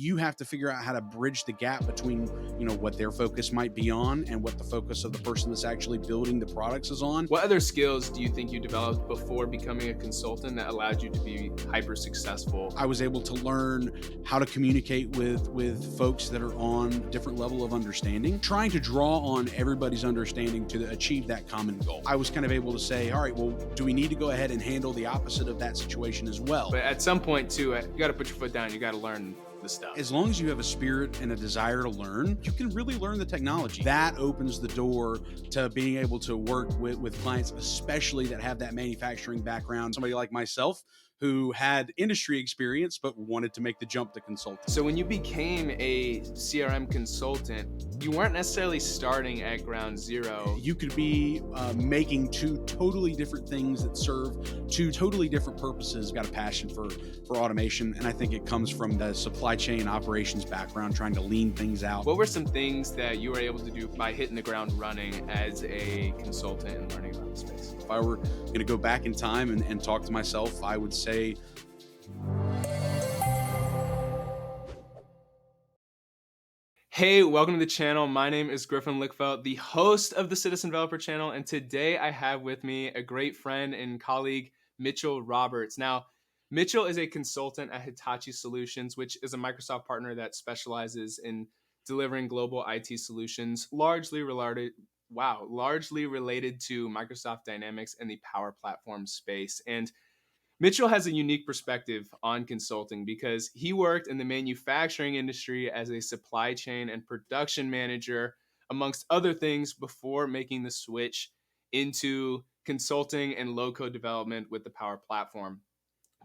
You have to figure out how to bridge the gap between, what their focus might be on and what the focus of the person that's actually building the products is on. What other skills do you think you developed before becoming a consultant that allowed you to be hyper successful? I was able to learn how to communicate with folks that are on different level of understanding, trying to draw on everybody's understanding to achieve that common goal. I was kind of able to say, all right, well, do we need to go ahead and handle the opposite of that situation as well? But at some point too, you got to put your foot down. You got to learn the stuff. As long as you have a spirit and a desire to learn, you can really learn the technology. That opens the door to being able to work with clients, especially that have that manufacturing background. Somebody like myself who had industry experience but wanted to make the jump to consulting. So when you became a CRM consultant, you weren't necessarily starting at ground zero. You could be making two totally different things that serve two totally different purposes. Got a passion for automation, and I think it comes from the supply chain operations background, trying to lean things out. What were some things that you were able to do by hitting the ground running as a consultant and learning about the space? If I were going to go back in time and talk to myself, I would say, hey, welcome to the channel. My name is Griffin, the host of the Citizen Developer channel, and today I have with me a great friend and colleague, Mitchell Roberts. Now, Mitchell is a consultant at Hitachi Solutions, which is a Microsoft partner that specializes in delivering global IT solutions, largely related to Microsoft Dynamics and the Power Platform space. And Mitchell has a unique perspective on consulting because he worked in the manufacturing industry as a supply chain and production manager, amongst other things, before making the switch into consulting and low-code development with the Power Platform.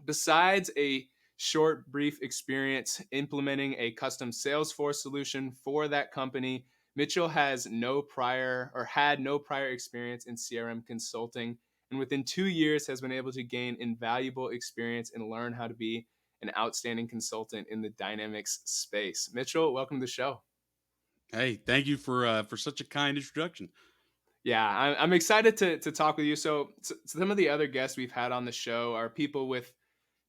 Besides a short, brief experience implementing a custom Salesforce solution for that company, Mitchell had no prior experience in CRM consulting, and within 2 years has been able to gain invaluable experience and learn how to be an outstanding consultant in the Dynamics space. Mitchell, welcome to the show. hey, thank you for such a kind introduction. Yeah, I'm excited to talk with you. So some of the other guests we've had on the show are people with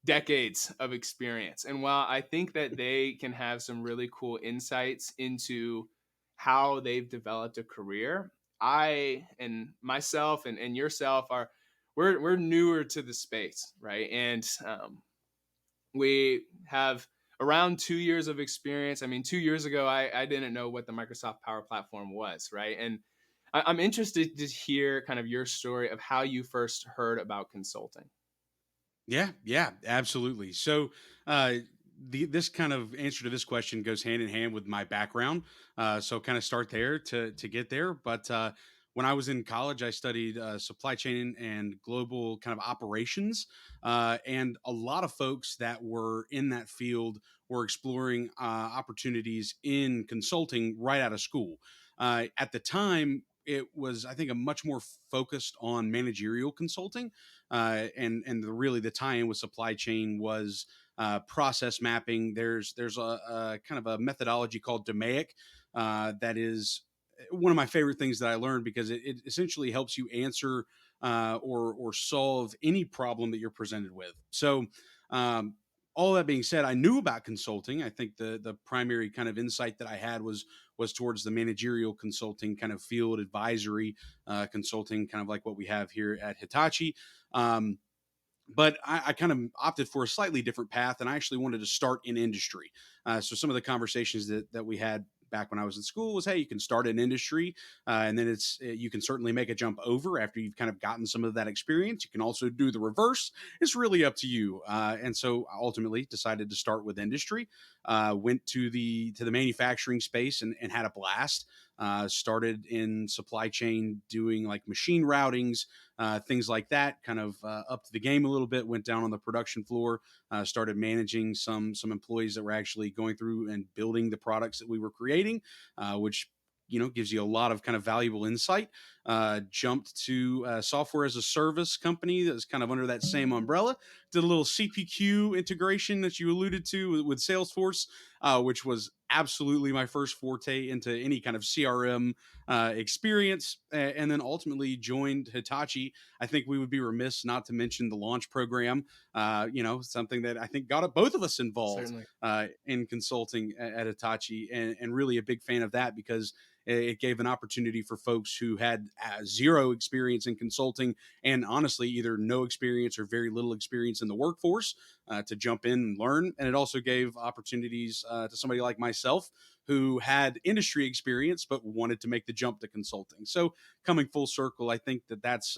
decades of experience. And while I think that they can have some really cool insights into how they've developed a career, I and myself and yourself we're newer to the space, right? And we have around 2 years of experience. I mean, 2 years ago, I didn't know what the Microsoft Power Platform was, right? And I'm interested to hear kind of your story of how you first heard about consulting. Yeah, absolutely. So, this kind of answer to this question goes hand in hand with my background. So, kind of start there to get there. But when I was in college, I studied supply chain and global kind of operations, and a lot of folks that were in that field were exploring opportunities in consulting right out of school. At the time, it was, I think, a much more focused on managerial consulting, and really the tie-in with supply chain was process mapping. There's a kind of a methodology called DMAIC that is one of my favorite things that I learned because it essentially helps you answer or solve any problem that you're presented with. So. All that being said, I knew about consulting. I think the primary kind of insight that I had was towards the managerial consulting kind of field advisory consulting, kind of like what we have here at Hitachi. But I kind of opted for a slightly different path, and I actually wanted to start in industry. So some of the conversations that we had back when I was in school was, hey, you can start in industry, and then you can certainly make a jump over after you've kind of gotten some of that experience. You can also do the reverse. It's really up to you. And so I ultimately decided to start with industry. Went to the manufacturing space and had a blast. Started in supply chain doing like machine routings, things like that, kind of up to the game a little bit, went down on the production floor, started managing some employees that were actually going through and building the products that we were creating, which gives you a lot of kind of valuable insight. Jumped to software as a service company that was kind of under that same umbrella. Did a little CPQ integration that you alluded to with Salesforce, which was absolutely my first forte into any kind of CRM experience, and then ultimately joined Hitachi. I think we would be remiss not to mention the launch program. Something that I think got both of us involved Certainly. in consulting at Hitachi, and really a big fan of that because it gave an opportunity for folks who had zero experience in consulting and honestly either no experience or very little experience in the workforce to jump in and learn. And it also gave opportunities to somebody like myself who had industry experience but wanted to make the jump to consulting. So coming full circle, I think that's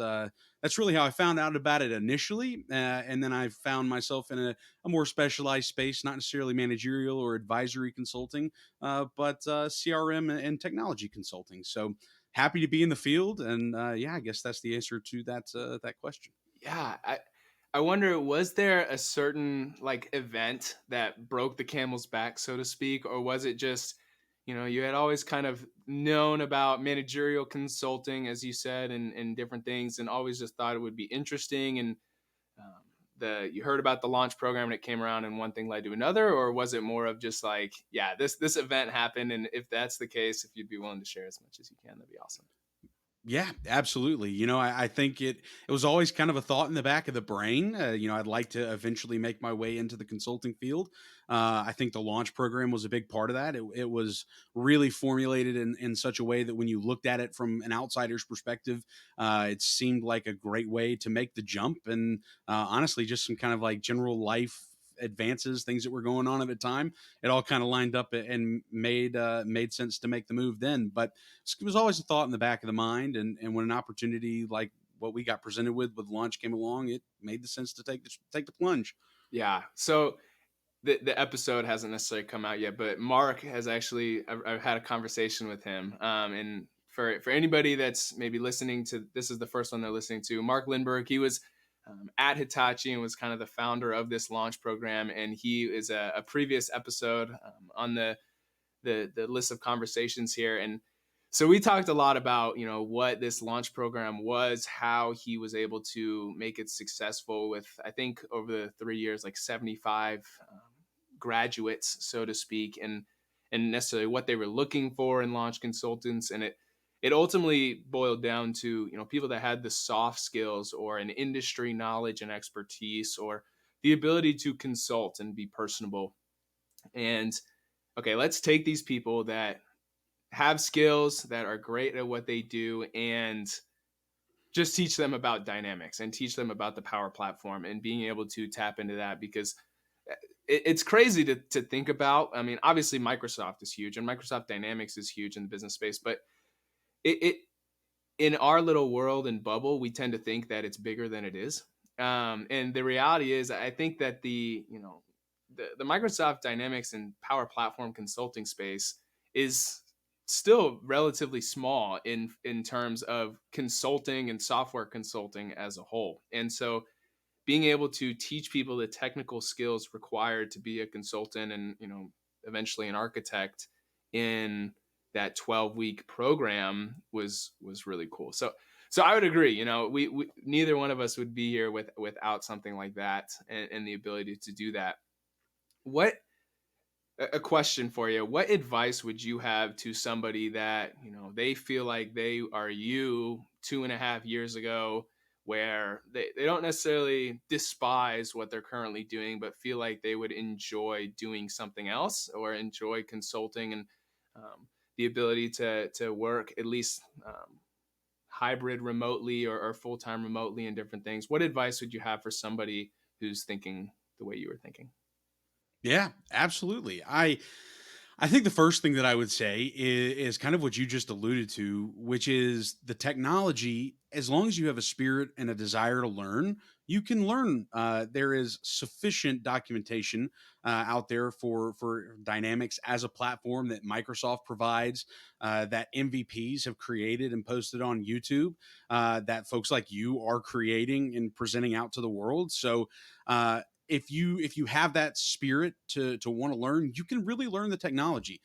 really how I found out about it initially, and then I found myself in a more specialized space, not necessarily managerial or advisory consulting, but CRM and technology consulting. So happy to be in the field, and yeah, I guess that's the answer to that question. Yeah, I wonder, was there a certain like event that broke the camel's back, so to speak, or was it just, you had always kind of known about managerial consulting, as you said, and different things, and always just thought it would be interesting, and um, the you heard about the launch program and it came around, and one thing led to another, or was it more of just like, yeah, this event happened, and if that's the case, if you'd be willing to share as much as you can, that'd be awesome. Yeah, absolutely. I think it was always kind of a thought in the back of the brain. I'd like to eventually make my way into the consulting field. I think the launch program was a big part of that. It was really formulated in such a way that when you looked at it from an outsider's perspective, it seemed like a great way to make the jump. And honestly, just some kind of like general life advances, things that were going on at the time, it all kind of lined up and made sense to make the move then. But it was always a thought in the back of the mind, and when an opportunity like what we got presented with launch came along, it made the sense to take the plunge. Yeah. So the episode hasn't necessarily come out yet, but Mark has actually, I've had a conversation with him. And for anybody that's maybe listening to, this is the first one they're listening to, Mark Lindbergh, he was at Hitachi and was kind of the founder of this launch program. And he is a previous episode on the list of conversations here. And so we talked a lot about, what this launch program was, how he was able to make it successful with, I think over the 3 years, like 75 graduates, so to speak, and necessarily what they were looking for in launch consultants. And it ultimately boiled down to, people that had the soft skills or an industry knowledge and expertise, or the ability to consult and be personable. And okay, let's take these people that have skills, that are great at what they do, and just teach them about dynamics and teach them about the power platform and being able to tap into that, because it's crazy to think about. I mean, obviously Microsoft is huge and Microsoft Dynamics is huge in the business space, but it in our little world and bubble, we tend to think that it's bigger than it is. And the reality is, I think that the Microsoft Dynamics and Power Platform consulting space is still relatively small in terms of consulting and software consulting as a whole. And so being able to teach people the technical skills required to be a consultant and, eventually an architect in that 12-week program was really cool. So I would agree, we neither one of us would be here without something like that, and the ability to do that. What A question for you. What advice would you have to somebody that, they feel like they are you 2.5 years ago, where they don't necessarily despise what they're currently doing, but feel like they would enjoy doing something else or enjoy consulting and the ability to work at least hybrid remotely or full-time remotely and different things. What advice would you have for somebody who's thinking the way you were thinking? Yeah, absolutely. I think the first thing that I would say is kind of what you just alluded to, which is the technology. As long as you have a spirit and a desire to learn, you can learn. There is sufficient documentation out there for Dynamics as a platform that Microsoft provides, that MVPs have created and posted on YouTube, that folks like you are creating and presenting out to the world. So if you have that spirit to want to learn, you can really learn the technology.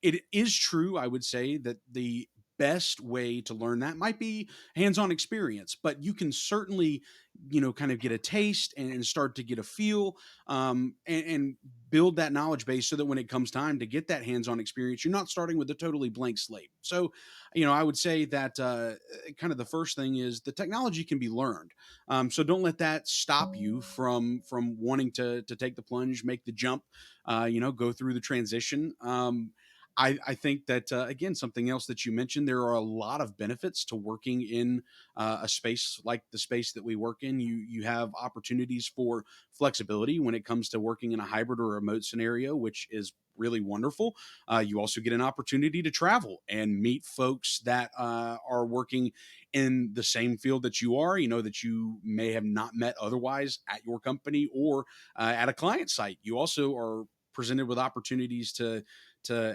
It is true, I would say, that the best way to learn that might be hands-on experience, but you can certainly, kind of get a taste and start to get a feel, and build that knowledge base so that when it comes time to get that hands-on experience, you're not starting with a totally blank slate. So, I would say that kind of the first thing is the technology can be learned. So don't let that stop you from wanting to take the plunge, make the jump, go through the transition. I think that again, something else that you mentioned, there are a lot of benefits to working in a space like the space that we work in. You have opportunities for flexibility when it comes to working in a hybrid or remote scenario, which is really wonderful. You also get an opportunity to travel and meet folks that are working in the same field that you are, that you may have not met otherwise at your company or at a client site. You also are presented with opportunities to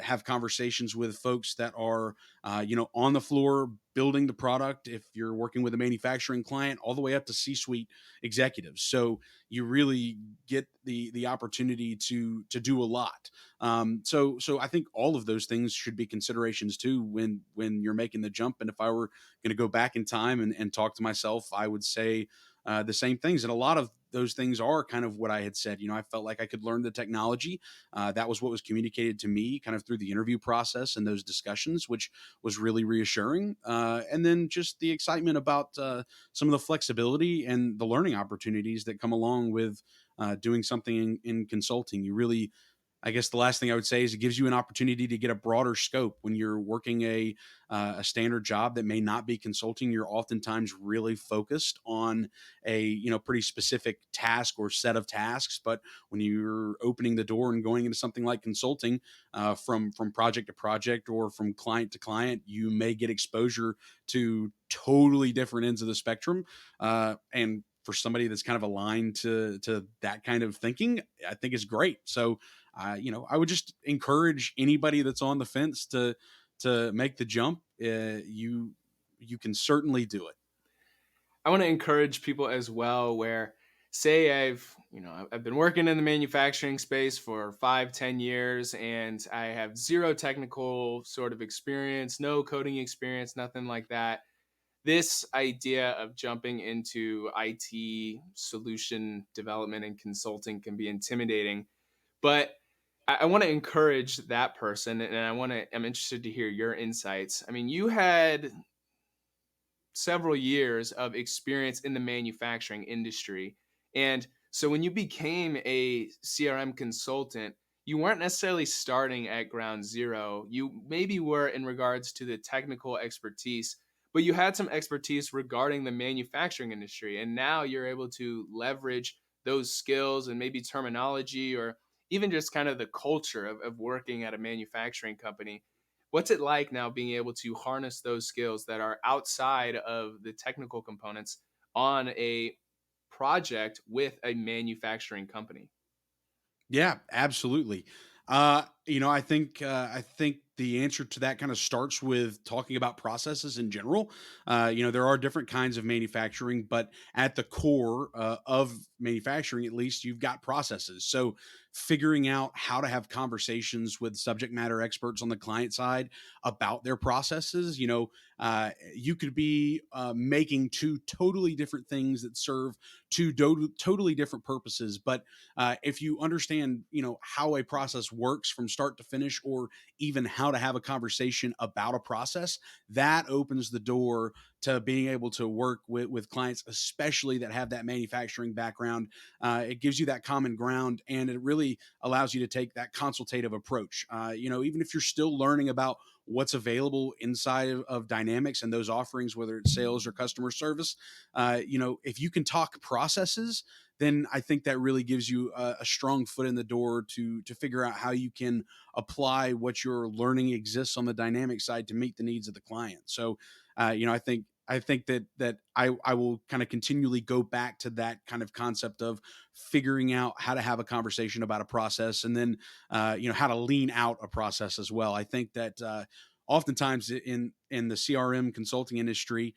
have conversations with folks that are on the floor building the product, if you're working with a manufacturing client, all the way up to C-suite executives. So you really get the opportunity to do a lot. So I think all of those things should be considerations too when you're making the jump. And if I were going to go back in time and talk to myself, I would say the same things. And a lot of those things are kind of what I had said. I felt like I could learn the technology. That was what was communicated to me kind of through the interview process and those discussions, which was really reassuring. And then just the excitement about some of the flexibility and the learning opportunities that come along with doing something in consulting. You really, I guess the last thing I would say is it gives you an opportunity to get a broader scope when you're working a standard job that may not be consulting. You're oftentimes really focused on a pretty specific task or set of tasks. But when you're opening the door and going into something like consulting, from project to project or from client to client, you may get exposure to totally different ends of the spectrum. And for somebody that's kind of aligned to that kind of thinking, I think is great. So I would just encourage anybody that's on the fence to make the jump. You can certainly do it. I want to encourage people as well where say I've been working in the manufacturing space for 5, 10 years and I have zero technical sort of experience, no coding experience, nothing like that. This idea of jumping into IT solution development and consulting can be intimidating, but I want to encourage that person, and I'm interested to hear your insights. I mean, you had several years of experience in the manufacturing industry. And so when you became a CRM consultant, you weren't necessarily starting at ground zero. You maybe were in regards to the technical expertise, but you had some expertise regarding the manufacturing industry. And now you're able to leverage those skills and maybe terminology or even just kind of the culture of working at a manufacturing company. What's it like now being able to harness those skills that are outside of the technical components on a project with a manufacturing company? Yeah, absolutely. I think the answer to that kind of starts with talking about processes in general. There are different kinds of manufacturing, but at the core of manufacturing, at least, you've got processes. So figuring out how to have conversations with subject matter experts on the client side about their processes. You could be making two totally different things that serve two totally different purposes, but if you understand how a process works from start to finish, or even how to have a conversation about a process, that opens the door to being able to work with clients, especially that have that manufacturing background. It gives you that common ground, and it really allows you to take that consultative approach. Even if you're still learning about what's available inside of Dynamics and those offerings, whether it's sales or customer service, if you can talk processes, then I think that really gives you a strong foot in the door to figure out how you can apply what you're learning exists on the dynamic side to meet the needs of the client. So, I think that I will kind of continually go back to that kind of concept of figuring out how to have a conversation about a process, and then how to lean out a process as well. I think that oftentimes in the CRM consulting industry,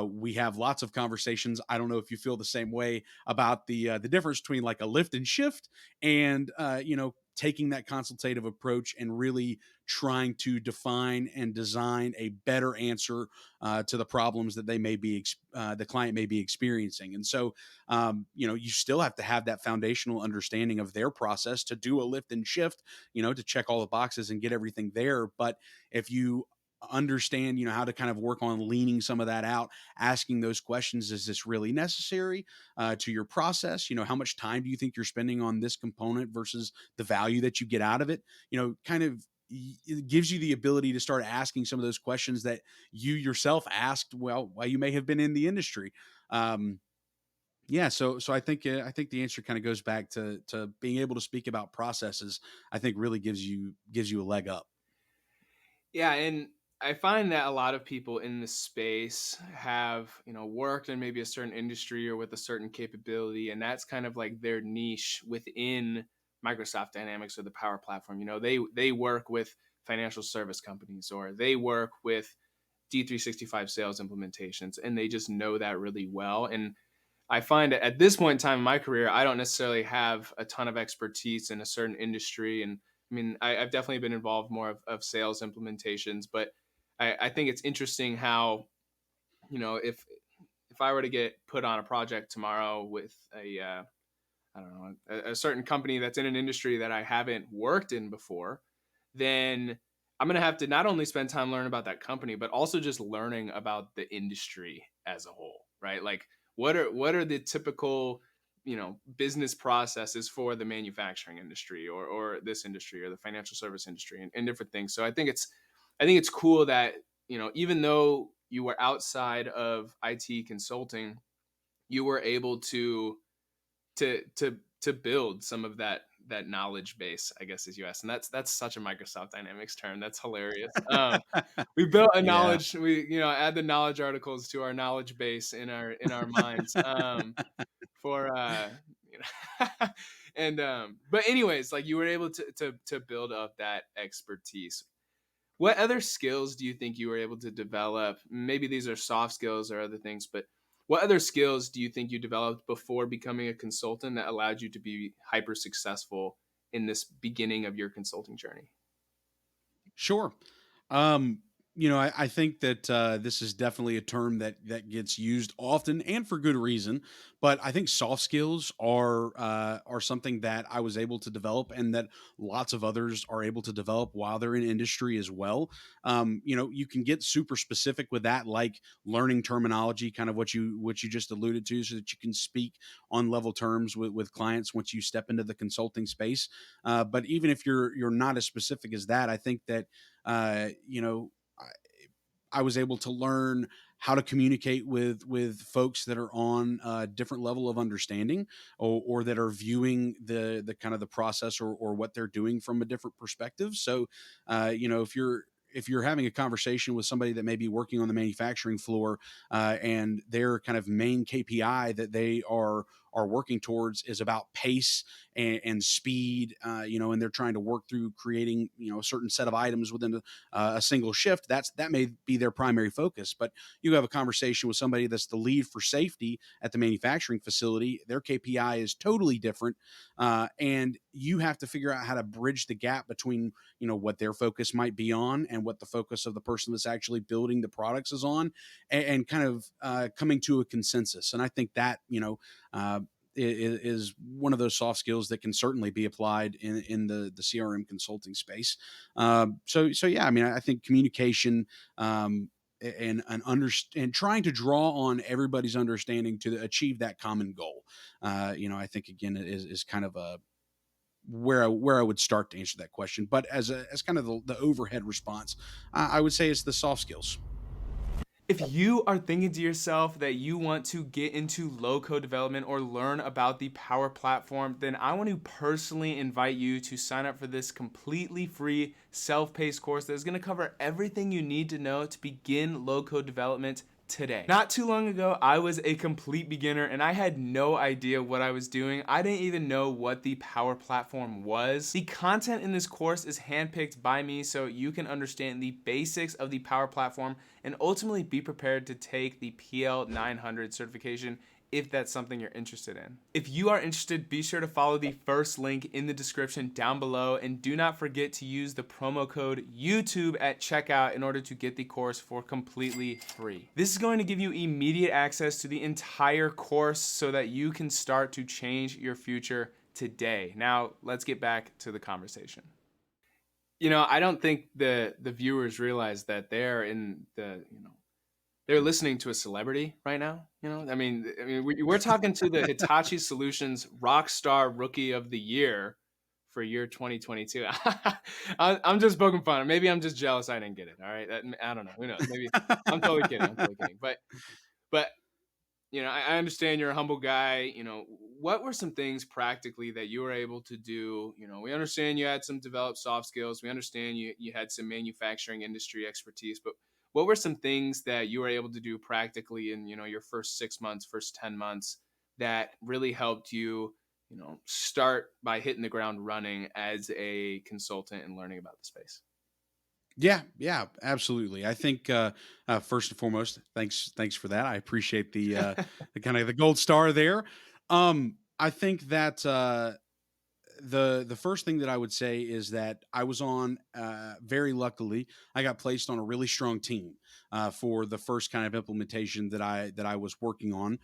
we have lots of conversations. I don't know if you feel the same way about the difference between like a lift and shift, and taking that consultative approach and really trying to define and design a better answer to the problems that the client may be experiencing. And so, you still have to have that foundational understanding of their process to do a lift and shift, to check all the boxes and get everything there. But if you understand, how to kind of work on leaning some of that out, asking those questions, is this really necessary to your process? How much time do you think you're spending on this component versus the value that you get out of it? Kind of it gives you the ability to start asking some of those questions that you yourself asked, well, while you may have been in the industry. So I think the answer kind of goes back to being able to speak about processes. I think really gives you a leg up. Yeah, and I find that a lot of people in the space have, worked in maybe a certain industry or with a certain capability, and that's kind of like their niche within Microsoft Dynamics or the Power Platform. They work with financial service companies, or they work with D365 sales implementations, and they just know that really well. And I find at this point in time in my career, I don't necessarily have a ton of expertise in a certain industry. And I mean, I've definitely been involved more of sales implementations, but I think it's interesting how, if I were to get put on a project tomorrow with I don't know, a certain company that's in an industry that I haven't worked in before, then I'm going to have to not only spend time learning about that company, but also just learning about the industry as a whole, right? Like what are the typical, business processes for the manufacturing industry or this industry or the financial service industry and different things. So I think it's cool that, even though you were outside of IT consulting, you were able to build some of that knowledge base, I guess, as you asked. And that's such a Microsoft Dynamics term. That's hilarious. We built a Yeah. knowledge, we, add the knowledge articles to our knowledge base in our minds. For and but anyways, like you were able to build up that expertise. What other skills do you think you were able to develop? Maybe these are soft skills or other things, but what other skills do you think you developed before becoming a consultant that allowed you to be hyper successful in this beginning of your consulting journey? Sure. I think that this is definitely a term that gets used often and for good reason. But I think soft skills are something that I was able to develop, and that lots of others are able to develop while they're in industry as well. You can get super specific with that, like learning terminology, kind of what you just alluded to, so that you can speak on level terms with clients once you step into the consulting space. But even if you're not as specific as that, I think that uh, you know, I, I was able to learn how to communicate with folks that are on a different level of understanding, or that are viewing the kind of the process, or what they're doing from a different perspective. So, if you're having a conversation with somebody that may be working on the manufacturing floor, and their kind of main KPI that they are working towards is about pace and speed, and they're trying to work through creating, a certain set of items within a single shift. That may be their primary focus. But you have a conversation with somebody that's the lead for safety at the manufacturing facility. Their KPI is totally different, and you have to figure out how to bridge the gap between, what their focus might be on and what the focus of the person that's actually building the products is on, and kind of coming to a consensus. And I think that, is one of those soft skills that can certainly be applied in the CRM consulting space. So yeah, I mean, I think communication, and trying to draw on everybody's understanding to achieve that common goal. I think again is kind of a where I would start to answer that question. But as kind of the overhead response, I would say it's the soft skills. If you are thinking to yourself that you want to get into low code development or learn about the Power Platform, then I want to personally invite you to sign up for this completely free self-paced course that is going to cover everything you need to know to begin low code development today. Not too long ago, I was a complete beginner and I had no idea what I was doing. I didn't even know what the Power Platform was. The content in this course is handpicked by me so you can understand the basics of the Power Platform and ultimately be prepared to take the PL 900 certification if that's something you're interested in. If you are interested, be sure to follow the first link in the description down below, and do not forget to use the promo code YouTube at checkout in order to get the course for completely free. This is going to give you immediate access to the entire course so that you can start to change your future today. Now, let's get back to the conversation. I don't think the viewers realize that they're in the, they're listening to a celebrity right now. We're talking to the Hitachi Solutions Rockstar Rookie of the Year for year 2022. I'm just poking fun. Maybe I'm just jealous I didn't get it. All right, I don't know. Who knows? Maybe I'm totally kidding. I'm totally kidding. But I understand you're a humble guy. What were some things practically that you were able to do? We understand you had some developed soft skills. We understand you had some manufacturing industry expertise, but what were some things that you were able to do practically in, your first 6 months, first 10 months that really helped you, start by hitting the ground running as a consultant and learning about the space? Yeah, yeah, absolutely. I think first and foremost, thanks for that. I appreciate the kind of the gold star there. I think that the first thing that I would say is that I was on very luckily I got placed on a really strong team for the first kind of implementation that I was working on.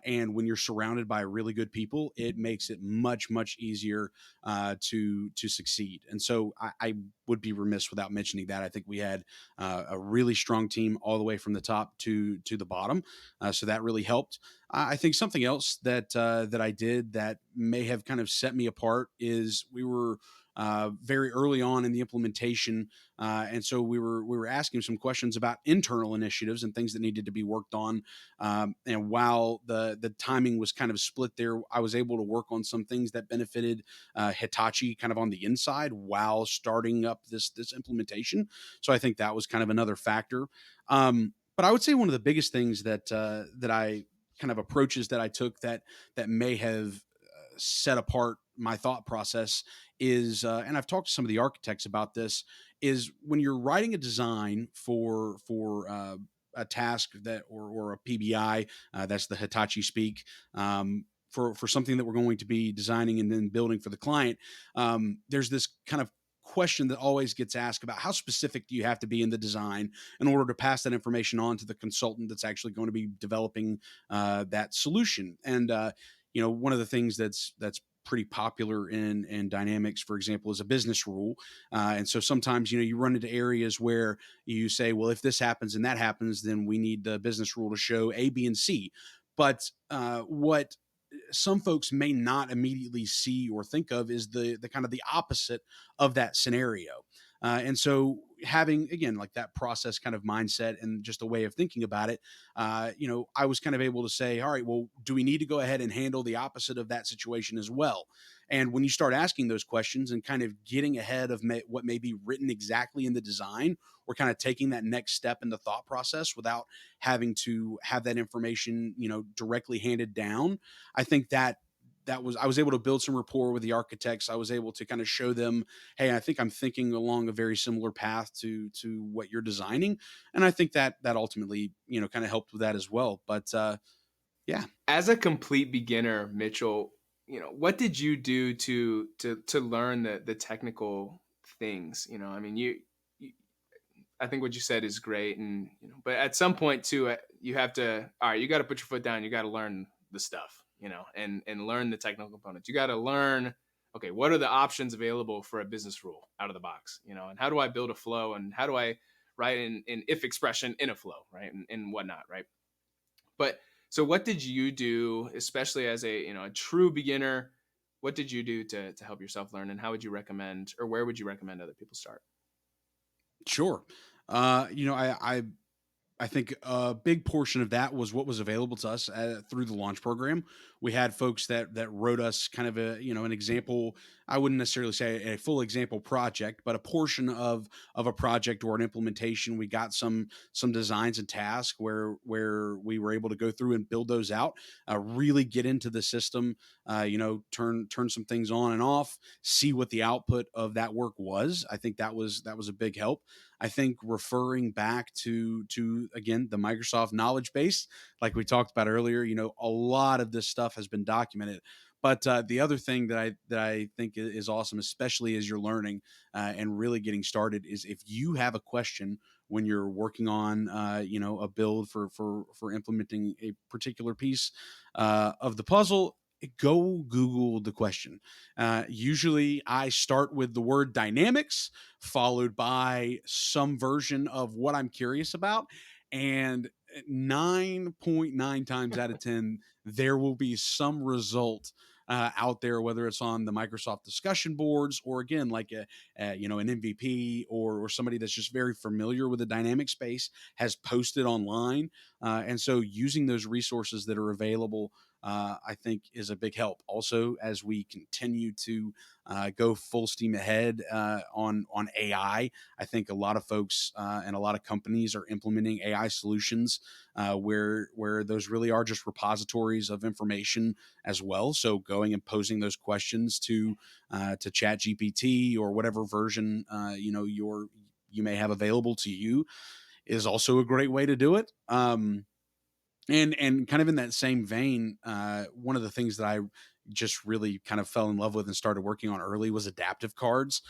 And when you're surrounded by really good people, it makes it much easier to succeed. And so I would be remiss without mentioning that. I think we had a really strong team all the way from the top to the bottom, so that really helped. I think something else that I did that may have kind of set me apart is we were very early on in the implementation, and so we were asking some questions about internal initiatives and things that needed to be worked on. And while the timing was kind of split there, I was able to work on some things that benefited Hitachi kind of on the inside while starting up this implementation. So I think that was kind of another factor. But I would say one of the biggest things that I kind of approaches that I took that may have set apart my thought process is, and I've talked to some of the architects about this, is when you're writing a design for a task that or a PBI, that's the Hitachi speak. For something that we're going to be designing and then building for the client, there's this kind of question that always gets asked about how specific do you have to be in the design in order to pass that information on to the consultant that's actually going to be developing that solution. And one of the things that's pretty popular in dynamics, for example, is a business rule. And so sometimes you run into areas where you say, well, if this happens and that happens, then we need the business rule to show A, B, and C. But what some folks may not immediately see or think of is the kind of the opposite of that scenario. And so having again like that process kind of mindset and just a way of thinking about it, I was kind of able to say, all right, well, do we need to go ahead and handle the opposite of that situation as well? And when you start asking those questions and kind of getting ahead of what may be written exactly in the design, or kind of taking that next step in the thought process without having to have that information, directly handed down, I think that was I was able to build some rapport with the architects. I was able to kind of show them, hey, I think I'm thinking along a very similar path to what you're designing, and I think that ultimately kind of helped with that as well. But yeah, As a complete beginner, Mitchell, what did you do to learn the technical things? You I think what you said is great, and but at some point too, you have to. All right, you got to put your foot down. You got to learn the stuff, and learn the technical components. You got to learn. Okay, what are the options available for a business rule out of the box? And how do I build a flow, and how do I write an if expression in a flow, right, and whatnot, right? But so, what did you do, especially as a true beginner? What did you do to help yourself learn, and how would you recommend, or where would you recommend other people start? sure. I think a big portion of that was what was available to us through the launch program. We had folks that wrote us kind of an example. I wouldn't necessarily say a full example project, but a portion of a project or an implementation. We got some designs and tasks where we were able to go through and build those out, really get into the system, turn some things on and off, see what the output of that work was. I think that was a big help. I think referring back to again, the Microsoft knowledge base, like we talked about earlier. A lot of this stuff has been documented. But the other thing that I think is awesome, especially as you're learning and really getting started, is if you have a question when you're working on a build for implementing a particular piece of the puzzle, go Google the question. Usually I start with the word dynamics followed by some version of what I'm curious about, and 9.9 times out of 10 there will be some result out there, whether it's on the Microsoft discussion boards, or again, like an MVP, or somebody that's just very familiar with the dynamic space has posted online. And so using those resources that are available, I think, is a big help. Also, as we continue to go full steam ahead on AI, I think a lot of folks and a lot of companies are implementing AI solutions where those really are just repositories of information as well. So going and posing those questions to Chat GPT or whatever version you may have available to you is also a great way to do it. And kind of in that same vein, one of the things that I just really kind of fell in love with and started working on early was adaptive cards,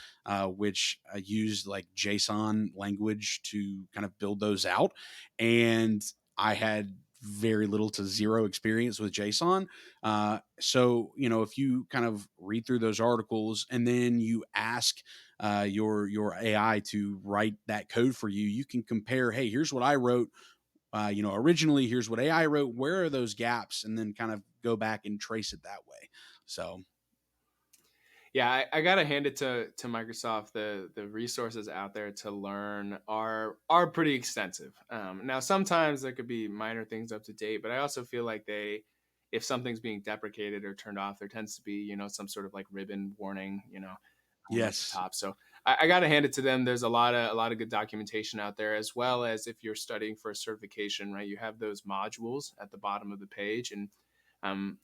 which used like JSON language to kind of build those out. And I had very little to zero experience with JSON. So, if you kind of read through those articles and then you ask your AI to write that code for you, you can compare, hey, here's what I wrote originally, here's what AI wrote, where are those gaps, and then kind of go back and trace it that way. So, Yeah, I gotta hand it to Microsoft. The resources out there to learn are pretty extensive. Now, sometimes there could be minor things up to date, but I also feel like if something's being deprecated or turned off, there tends to be some sort of like ribbon warning, at the yes. top. So I gotta hand it to them. There's a lot of good documentation out there, as well as if you're studying for a certification, right? You have those modules at the bottom of the page, and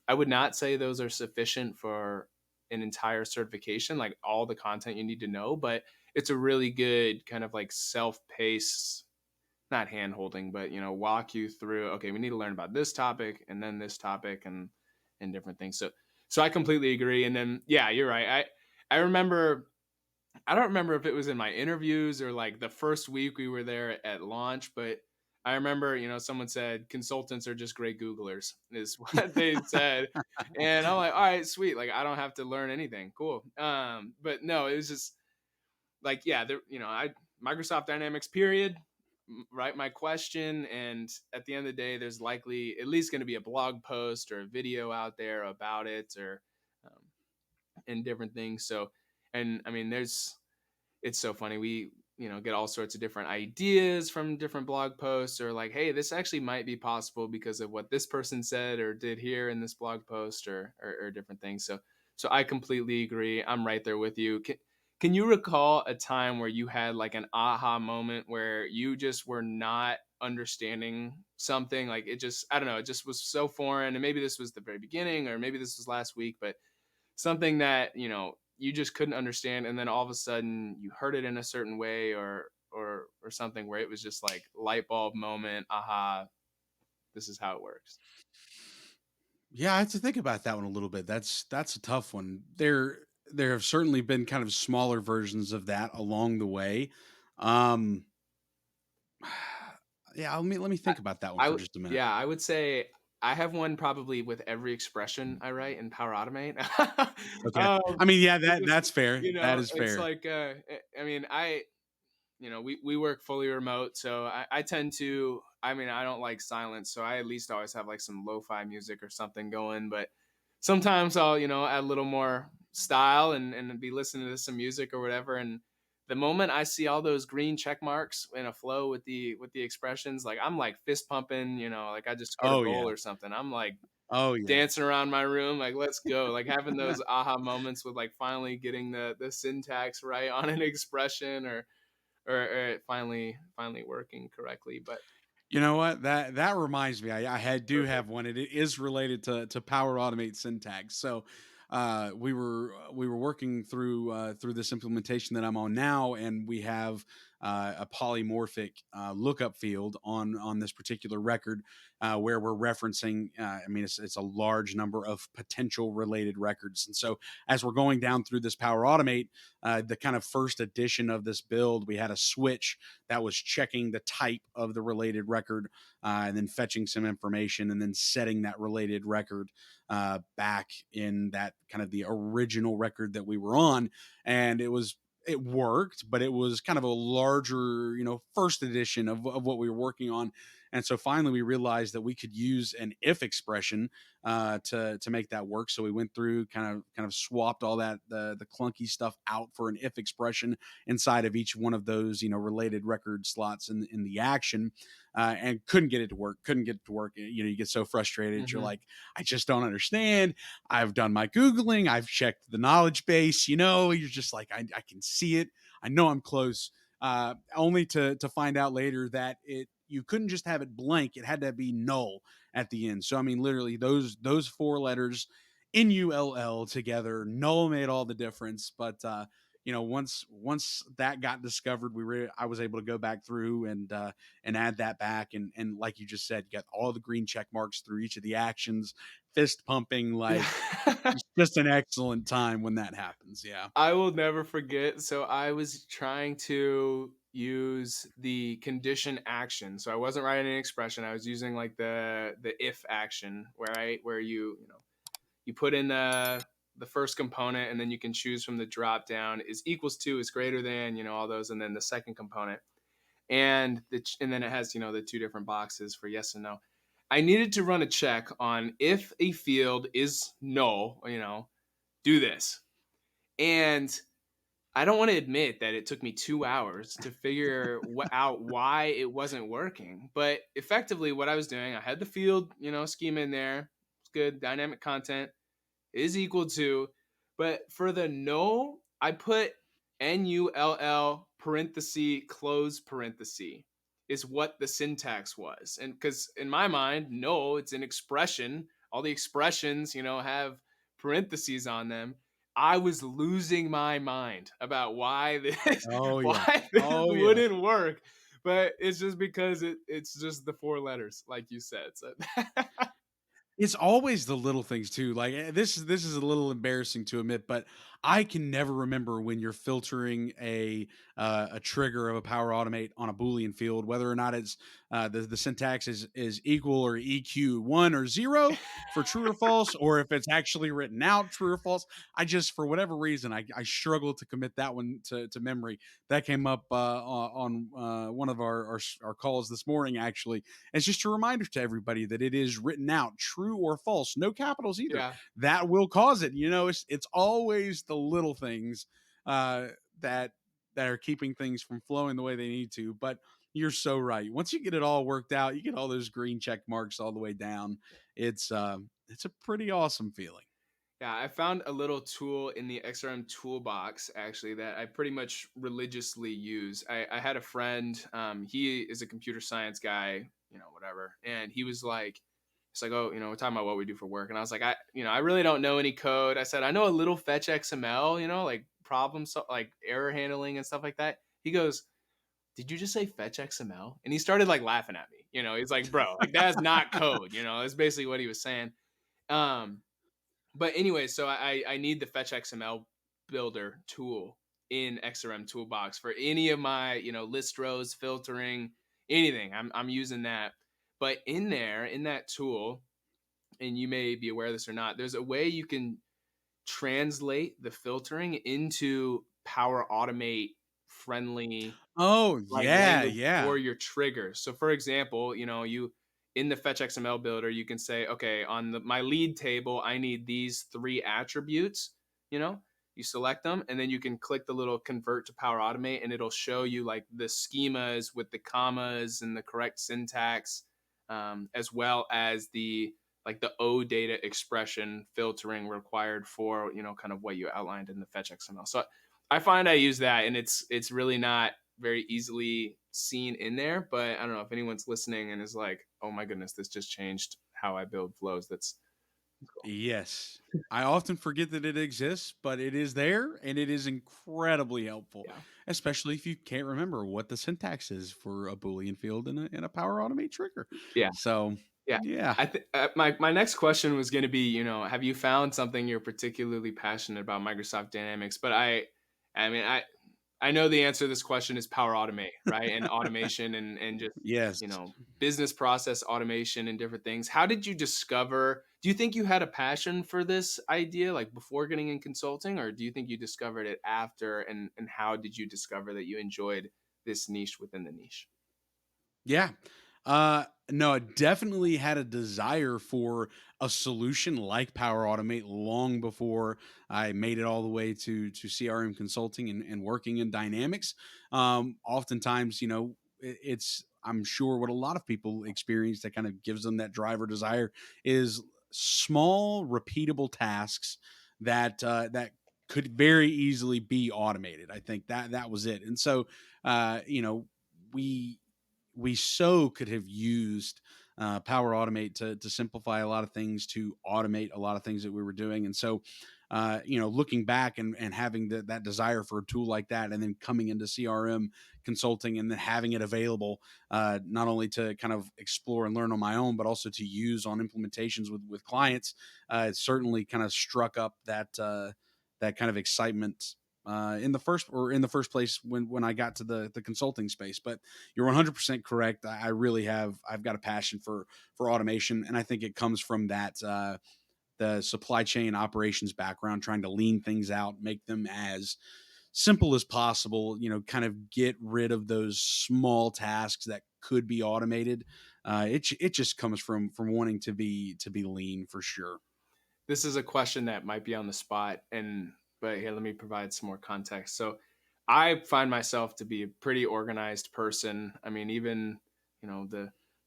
I would not say those are sufficient for an entire certification, like all the content you need to know, but it's a really good kind of like self-paced, not hand holding, but walk you through, okay, we need to learn about this topic and then this topic and different things. So I completely agree. And then yeah, you're right. I remember I don't remember if it was in my interviews or like the first week we were there at launch, but I remember, someone said consultants are just great Googlers, is what they said. And I'm like, all right, sweet. Like I don't have to learn anything. Cool. But no, it was just like, yeah, there, I Microsoft Dynamics, period. Write my question. And at the end of the day, there's likely at least going to be a blog post or a video out there about it, or um, and different things. So, and I mean, it's so funny. We, get all sorts of different ideas from different blog posts, or like, hey, this actually might be possible because of what this person said or did here in this blog post, or different things. So I completely agree. I'm right there with you. Can you recall a time where you had like an aha moment where you just were not understanding something? Like it just, I don't know, it just was so foreign. And maybe this was the very beginning, or maybe this was last week, but something that you just couldn't understand, and then all of a sudden you heard it in a certain way, or something where it was just like light bulb moment, aha, this is how it works. Yeah, I have to think about that one a little bit. That's a tough one. There have certainly been kind of smaller versions of that along the way. Um, yeah, let me I, think about that one I for would, just a minute. yeah, I would say I have one probably with every expression I write in Power Automate. Okay. um, I mean, yeah, it just, that's fair. That is it's fair. like I mean, we work fully remote, so I tend to, I mean, I don't like silence, so I at least always have like some lo-fi music or something going. But sometimes I'll add a little more style, and be listening to some music or whatever. And the moment I see all those green check marks in a flow with the expressions, like I'm like fist pumping, like I just scored a Oh goal yeah. or something. I'm like Oh yeah. dancing around my room, like let's go, like having those aha moments with like finally getting the syntax right on an expression, or it finally working correctly. But You know what? That reminds me. Do have perfect. one. It is related to Power Automate syntax. So we were working through this implementation that I'm on now, and we have a polymorphic lookup field on this particular record, where we're referencing. I mean, it's a large number of potential related records, and so as we're going down through this Power Automate, the kind of first edition of this build, we had a switch that was checking the type of the related record, and then fetching some information, and then setting that related record back in that kind of the original record that we were on. And it worked, but it was kind of a larger, first edition of what we were working on. And so finally we realized that we could use an if expression to make that work. So we went through, kind of swapped all that the clunky stuff out for an if expression inside of each one of those, related record slots in the action, and couldn't get it to work. Couldn't get it to work. You get so frustrated. You're Mhm. like, I just don't understand. I've done my Googling. I've checked the knowledge base. You're just like, I can see it. I know I'm close. Only to find out later that you couldn't just have it blank. It had to be null at the end. So I mean, literally those four letters, NULL together, null made all the difference. But once that got discovered, I was able to go back through and add that back, and like you just said, you got all the green check marks through each of the actions, fist pumping, like Yeah. it's just an excellent time when that happens. Yeah. I will never forget. So I was trying to use the condition action. So I wasn't writing an expression. I was using like the if action where you put in the first component, and then you can choose from the drop down is equals to, is greater than, all those, and then the second component. And then it has, the two different boxes for yes and no. I needed to run a check on if a field is null, do this. And I don't want to admit that it took me 2 hours to figure out why it wasn't working. But effectively, what I was doing, I had the field, schema in there. It's good. Dynamic content is equal to. But for the no, I put NULL parenthesis, close parenthesis, is what the syntax was. And because in my mind, no, it's an expression. All the expressions, have parentheses on them. I was losing my mind about why this Oh yeah. why this Oh yeah. wouldn't work. But it's just because it's just the four letters, like you said. So It's always the little things too. Like, this is a little embarrassing to admit, but I can never remember when you're filtering a trigger of a Power Automate on a Boolean field, whether or not it's the syntax is equal or EQ 1 or 0 for true or false, or if it's actually written out true or false. I just, for whatever reason, I struggle to commit that one to memory. That came up on one of our calls this morning, actually. It's just a reminder to everybody that it is written out true or false, no capitals either. yeah. That will cause it. It's always the little things uh, that that are keeping things from flowing the way they need to. But you're so right. Once you get it all worked out, you get all those green check marks all the way down. It's a pretty awesome feeling. Yeah, I found a little tool in the XRM toolbox actually that I pretty much religiously use. I had a friend, he is a computer science guy, whatever. And it's like, oh, we're talking about what we do for work. And I was like, I really don't know any code. I said, I know a little fetch XML, like problems, like error handling and stuff like that. He goes, did you just say fetch XML? And he started like laughing at me. He's like, bro, like that's not code. That's basically what he was saying. Um, but anyway, so I need the Fetch XML builder tool in XRM Toolbox for any of my list rows, filtering, anything. I'm using that. But in there, in that tool, and you may be aware of this or not, there's a way you can translate the filtering into Power Automate friendly Oh like yeah, language yeah. for your triggers. So for example, you in the fetch XML builder, you can say, okay, on my lead table, I need these three attributes, you know, you select them and then you can click the little convert to Power Automate and it'll show you like the schemas with the commas and the correct syntax, as well as the like the O data expression filtering required for, kind of what you outlined in the fetch XML. So I find I use that and it's really not very easily seen in there. But I don't know if anyone's listening and is like, oh my goodness, this just changed how I build flows. Yes. I often forget that it exists, but it is there and it is incredibly helpful, Yeah. especially if you can't remember what the syntax is for a Boolean field in a Power Automate trigger. Yeah. So, Yeah. yeah. I think my next question was going to be, have you found something you're particularly passionate about Microsoft Dynamics? But I mean, I know the answer to this question is Power Automate, right? And automation and just, Yes. business process automation and different things. How did you discover? Do you think you had a passion for this idea like before getting in consulting, or do you think you discovered it after? And how did you discover that you enjoyed this niche within the niche? Yeah. No, I definitely had a desire for a solution like Power Automate long before I made it all the way to CRM consulting and working in Dynamics. Oftentimes, it's I'm sure what a lot of people experience that kind of gives them that drive or desire is small, repeatable tasks that could very easily be automated. I think that was it. And so, we so could have used Power Automate to simplify a lot of things, to automate a lot of things that we were doing. And so, looking back and having that desire for a tool like that, and then coming into CRM consulting and then having it available, not only to kind of explore and learn on my own, but also to use on implementations with clients, it certainly kind of struck up that kind of excitement in the first place when I got to the consulting space. But you're 100% correct. I really I've got a passion for automation, and I think it comes from that the supply chain operations background, trying to lean things out, make them as simple as possible. Kind of get rid of those small tasks that could be automated. It just comes from wanting to be lean for sure. This is a question that might be on the spot, and but here, let me provide some more context. So I find myself to be a pretty organized person. I mean, even,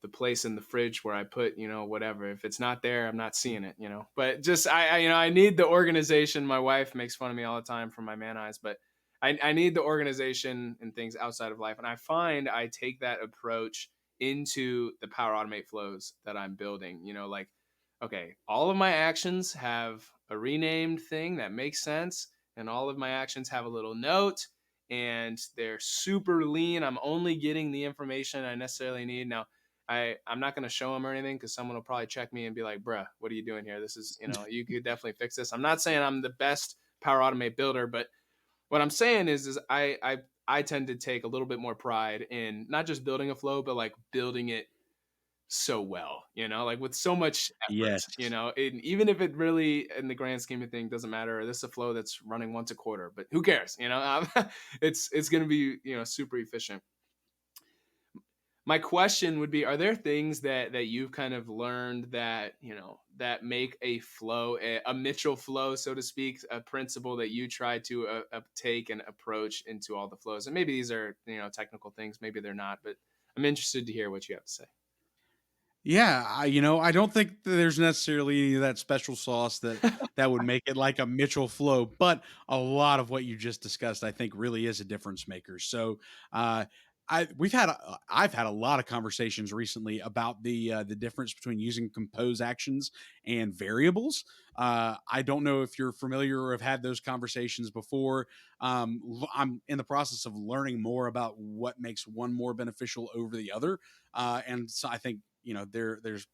the place in the fridge where I put, whatever, if it's not there, I'm not seeing it, but just I need the organization. My wife makes fun of me all the time for my man eyes, but I need the organization and things outside of life, and I find I take that approach into the Power Automate flows that I'm building. Like, okay, all of my actions have a renamed thing that makes sense, and all of my actions have a little note, and they're super lean. I'm only getting the information I necessarily need. Now, I'm not going to show them or anything because someone will probably check me and be like, bruh, what are you doing here? This is, you could definitely fix this. I'm not saying I'm the best Power Automate builder, but what I'm saying is I tend to take a little bit more pride in not just building a flow, but like building it so well, like with so much effort, Yes. and even if it really, in the grand scheme of things, doesn't matter. This is a flow that's running once a quarter, but who cares? It's going to be, super efficient. My question would be: are there things that you've kind of learned that that make a flow, a Mitchell flow, so to speak, a principle that you try to take and approach into all the flows? And maybe these are technical things, maybe they're not, but I'm interested to hear what you have to say. Yeah, I don't think that there's necessarily any of that special sauce that would make it like a Mitchell flow, but a lot of what you just discussed, I think, really is a difference maker. So, uh, I've had a lot of conversations recently about the difference between using compose actions and variables. I don't know if you're familiar or have had those conversations before. I'm in the process of learning more about what makes one more beneficial over the other, and so I think there's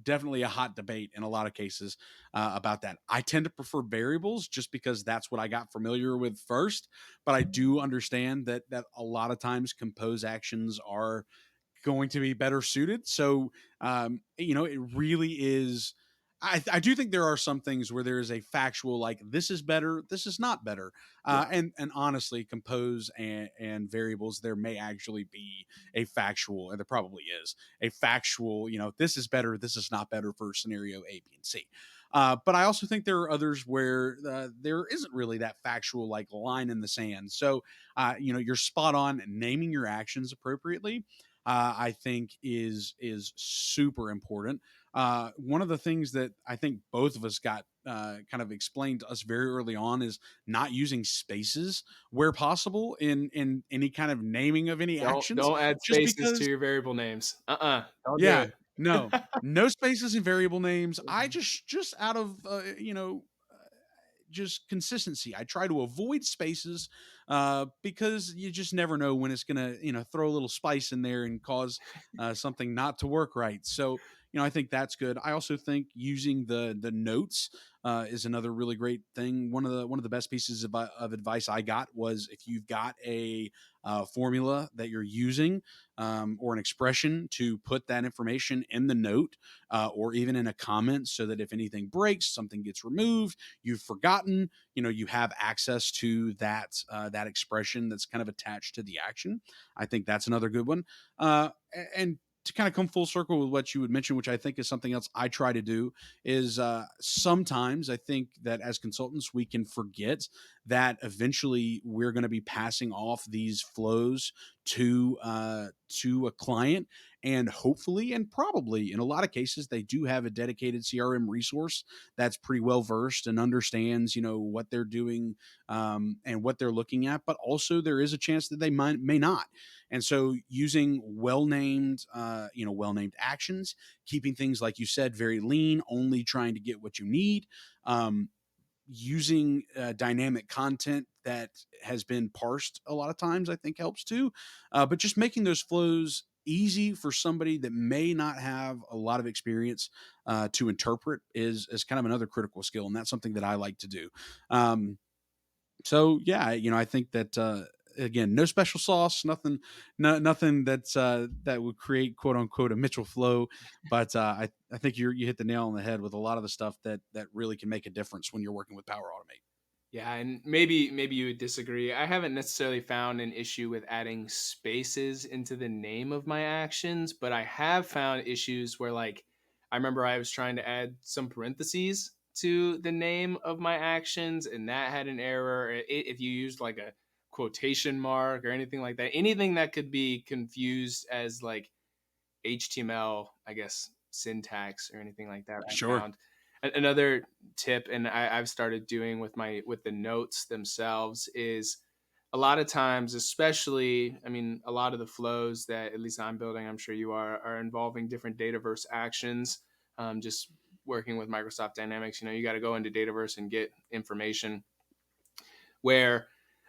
definitely a hot debate in a lot of cases about that. I tend to prefer variables just because that's what I got familiar with first, but I do understand that a lot of times compose actions are going to be better suited. So, it really is. I do think there are some things where there is a factual, like, this is better, this is not better, Yeah. and honestly, compose and variables, there may actually be a factual, and there probably is a factual. This is better, this is not better for scenario A, B, and C. But I also think there are others where there isn't really that factual, like, line in the sand. So, you're spot on naming your actions appropriately. I think is super important. One of the things that I think both of us got kind of explained to us very early on is not using spaces where possible in any kind of naming of any Don't actions, don't add just spaces to because your variable names. Don't do yeah, it. No, no spaces and variable names. I just out of just consistency. I try to avoid spaces because you just never know when it's going to, throw a little spice in there and cause something not to work right. So, I think that's good. I also think using the notes is another really great thing. One of the best pieces of advice I got was if you've got a formula that you're using or an expression, to put that information in the note or even in a comment, so that if anything breaks, something gets removed, you've forgotten, you have access to that expression that's kind of attached to the action. I think that's another good one. And to kind of come full circle with what you would mention, which I think is something else I try to do, is sometimes I think that as consultants we can forget that eventually we're going to be passing off these flows to a client, and hopefully and probably in a lot of cases they do have a dedicated CRM resource that's pretty well versed and understands what they're doing and what they're looking at, but also there is a chance that they may not. And so using well named actions, keeping things like you said very lean, only trying to get what you need, using dynamic content that has been parsed a lot of times, I think helps too. But just making those flows easy for somebody that may not have a lot of experience to interpret is kind of another critical skill, and that's something that I like to do. So yeah, I think that again, no special sauce, nothing, nothing that would create quote unquote a Mitchell flow. But I think you hit the nail on the head with a lot of the stuff that really can make a difference when you're working with Power Automate. Yeah, and maybe you would disagree. I haven't necessarily found an issue with adding spaces into the name of my actions, but I have found issues where like I remember I was trying to add some parentheses to the name of my actions and that had an error. If you used like a quotation mark or anything like that, anything that could be confused as like HTML, I guess, syntax or anything like that. I Sure. found another tip, and I've started doing with the notes themselves is a lot of times, especially, I mean, a lot of the flows that at least I'm building, I'm sure you are involving different Dataverse actions. Just working with Microsoft Dynamics, you got to go into Dataverse and get information where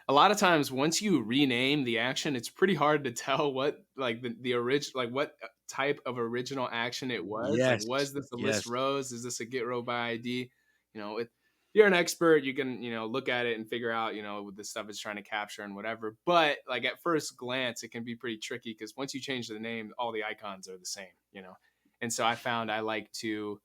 a lot of times once you rename the action it's pretty hard to tell what like the original like what type of original action it was Yes. this a list Yes. rows, is this a get row by id, if you're an expert you can look at it and figure out what the stuff is trying to capture and whatever, but like at first glance it can be pretty tricky because once you change the name all the icons are the same. And so I found I like to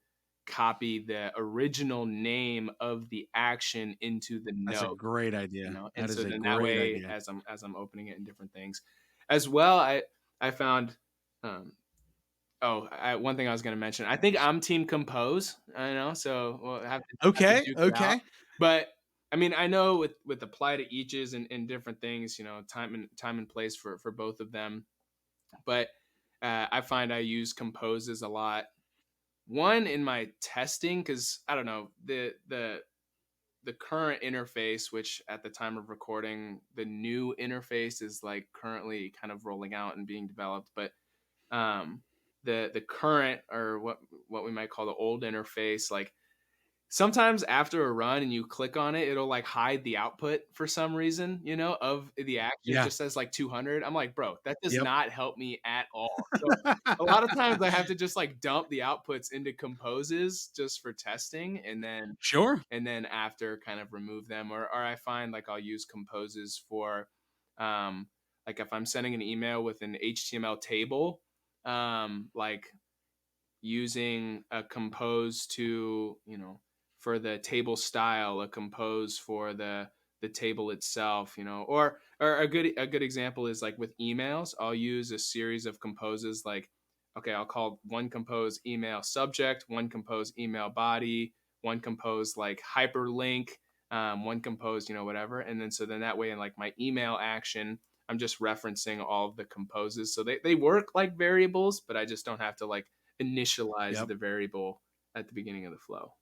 copy the original name of the action into the That's a note, great idea. and That is so a then that great way idea. as I'm opening it in different things as well, I found um one thing I was going to mention, I think I'm team compose, I know, so we'll have to Okay. duke it out, Okay. but I mean I know with apply to eaches and different things, time and place for both of them, but I find I use composes a lot, one in my testing because I don't know the current interface, which at the time of recording, the new interface is like currently kind of rolling out and being developed. But um, the current or what we might call the old interface, like sometimes after a run and you click on it, it'll like hide the output for some reason, of the action. It Yeah. just says like 200. I'm like, bro, that does Yep. not help me at all. So a lot of times I have to just like dump the outputs into composes just for testing Sure. and then after kind of remove them, or I find like I'll use composes for like if I'm sending an email with an HTML table, like using a compose to for the table style, a compose for the table itself, or a good example is like with emails I'll use a series of composes, like okay I'll call one compose email subject, one compose email body, one compose like hyperlink, one compose whatever, and then so then that way in like my email action I'm just referencing all of the composes, so they work like variables but I just don't have to like initialize Yep. the variable at the beginning of the flow.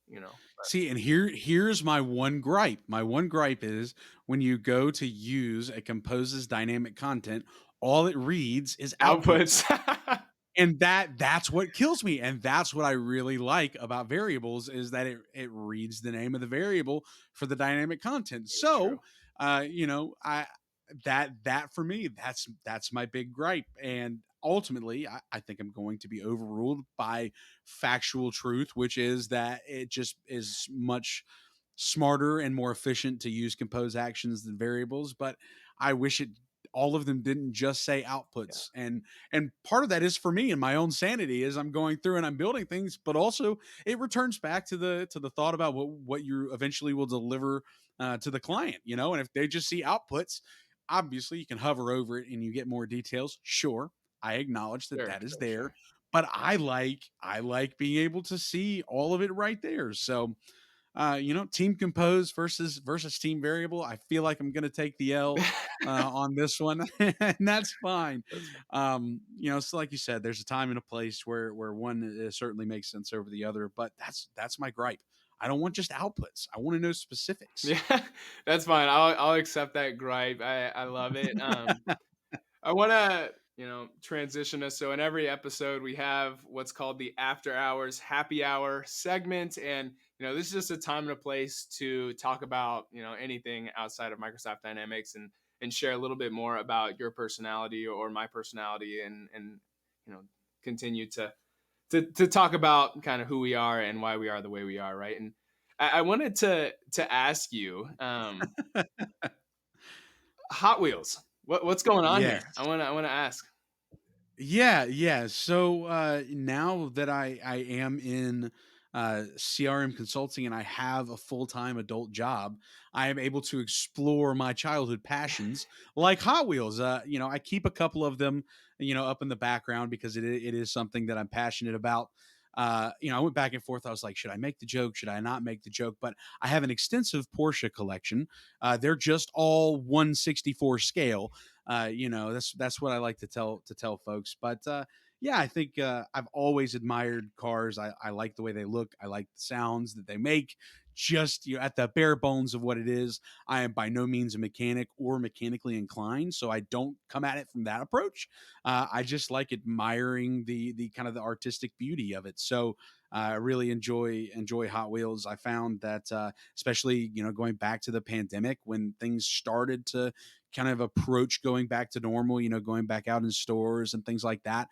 See, and here's my one gripe. My one gripe is when you go to use a compose's dynamic content, all it reads is outputs. Outputs. and that's what kills me, and that's what I really like about variables is that it reads the name of the variable for the dynamic content. Very true. So, I that for me, that's my big gripe, and ultimately, I think I'm going to be overruled by factual truth, which is that it just is much smarter and more efficient to use compose actions than variables. But I wish it all of them didn't just say Yeah. outputs, and part of that is for me and my own sanity as I'm going through and I'm building things, but also it returns back to the thought about what you eventually will deliver to the client, and if they just see outputs, obviously you can hover over it and you get more details. Sure, I acknowledge that Sure, that is sure, there, sure. but I like being able to see all of it right there. So team compose versus team variable. I feel like I'm going to take the L on this one, and that's fine. That's fine. So like you said, there's a time and a place where one certainly makes sense over the other, but that's my gripe. I don't want just outputs. I want to know specifics. Yeah, that's fine. I'll accept that gripe. I love it. I want to, transition us. So in every episode, we have what's called the after hours happy hour segment. And, this is just a time and a place to talk about, anything outside of Microsoft Dynamics and share a little bit more about your personality or my personality and, you know, continue to talk about kind of who we are and why we are the way we are. Right. And I wanted to ask you, Hot Wheels, what's going on Yes. here? I want to ask. Yeah, yeah. So now that I am in CRM consulting and I have a full time adult job, I am able to explore my childhood passions like Hot Wheels. I keep a couple of them, up in the background because it is something that I'm passionate about. I went back and forth. I was like, should I make the joke? Should I not make the joke? But I have an extensive Porsche collection. They're just all 164 scale. That's what I like to tell folks. But yeah, I think I've always admired cars. I like the way they look. I like the sounds that they make. Just at the bare bones of what it is, I am by no means a mechanic or mechanically inclined, so I don't come at it from that approach. I just like admiring the kind of the artistic beauty of it. So I really enjoy Hot Wheels. I found that especially going back to the pandemic when things started to kind of approach going back to normal, going back out in stores and things like that.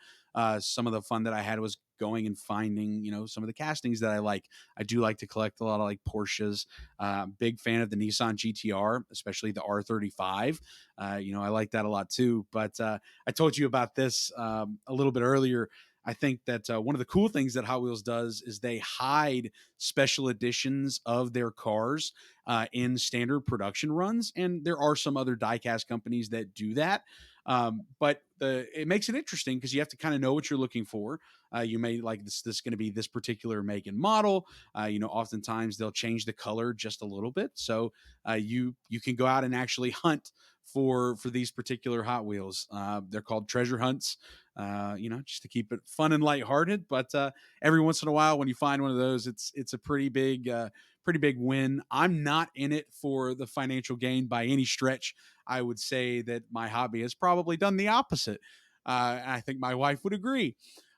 Some of the fun that I had was going and finding, some of the castings that I like. I do like to collect a lot of like Porsches. Big fan of the Nissan GTR, especially the R35. I like that a lot too. But I told you about this a little bit earlier. I think that one of the cool things that Hot Wheels does is they hide special editions of their cars in standard production runs, and there are some other diecast companies that do that. But it makes it interesting because you have to kind of know what you're looking for. You may like this going to be this particular make and model. Oftentimes they'll change the color just a little bit, so you can go out and actually hunt for these particular Hot Wheels. They're called treasure hunts. Just to keep it fun and lighthearted. But every once in a while, when you find one of those, it's a pretty big win. I'm not in it for the financial gain by any stretch. I would say that my hobby has probably done the opposite. And I think my wife would agree.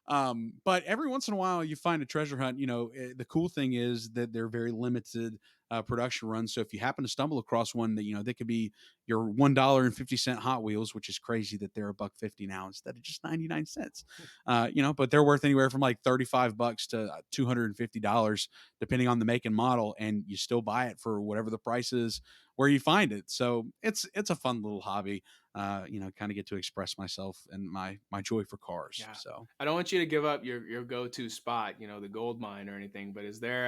But every once in a while, you find a treasure hunt. The cool thing is that they're very limited production runs. So if you happen to stumble across one that they could be your $1.50 Hot Wheels, which is crazy that they're $1.50 now instead of just 99 cents. But they're worth anywhere from like $35 to $250 depending on the make and model, and you still buy it for whatever the price is where you find it. So it's a fun little hobby. Kind of get to express myself and my joy for cars. Yeah. So I don't want you to give up your go-to spot, the gold mine or anything, but is there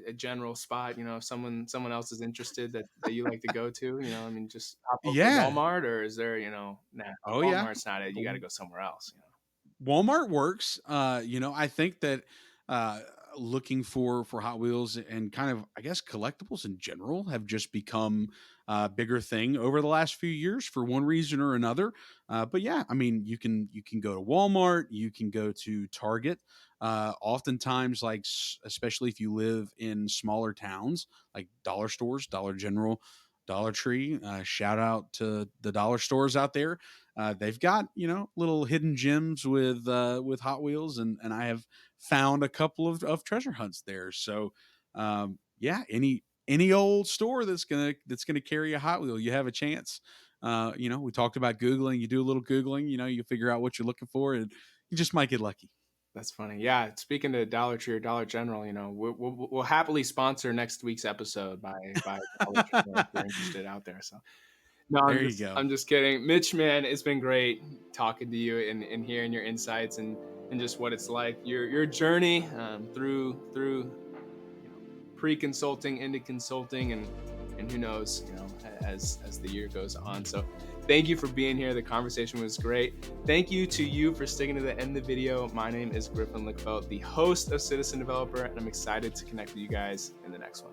a general spot, if someone else is interested that you like to go to, I mean, just hop over to yeah. Walmart, or is there, nah, Oh yeah. Walmart's not it. You got to go somewhere else. Walmart works. I think that uh, looking for Hot Wheels and kind of I guess collectibles in general have just become a bigger thing over the last few years for one reason or another. But yeah, I mean you can go to Walmart, you can go to Target. Oftentimes, like especially if you live in smaller towns like dollar stores, Dollar General. Dollar Tree. Shout out to the dollar stores out there. they've got little hidden gems with Hot Wheels, and I have found a couple of treasure hunts there. So yeah, any old store that's gonna carry a Hot Wheel, you have a chance. We talked about Googling. You do a little Googling, you figure out what you're looking for, and you just might get lucky. That's funny. Yeah, speaking to Dollar Tree or Dollar General, we'll happily sponsor next week's episode by Dollar General if you're interested out there. So no, There you go. I'm just kidding. Mitch, man, it's been great talking to you and hearing your insights and just what it's like your journey through pre-consulting into consulting and who knows, as the year goes on. So thank you for being here. The conversation was great. Thank you to you for sticking to the end of the video. My name is Griffin Lickfeld, the host of Citizen Developer, and I'm excited to connect with you guys in the next one.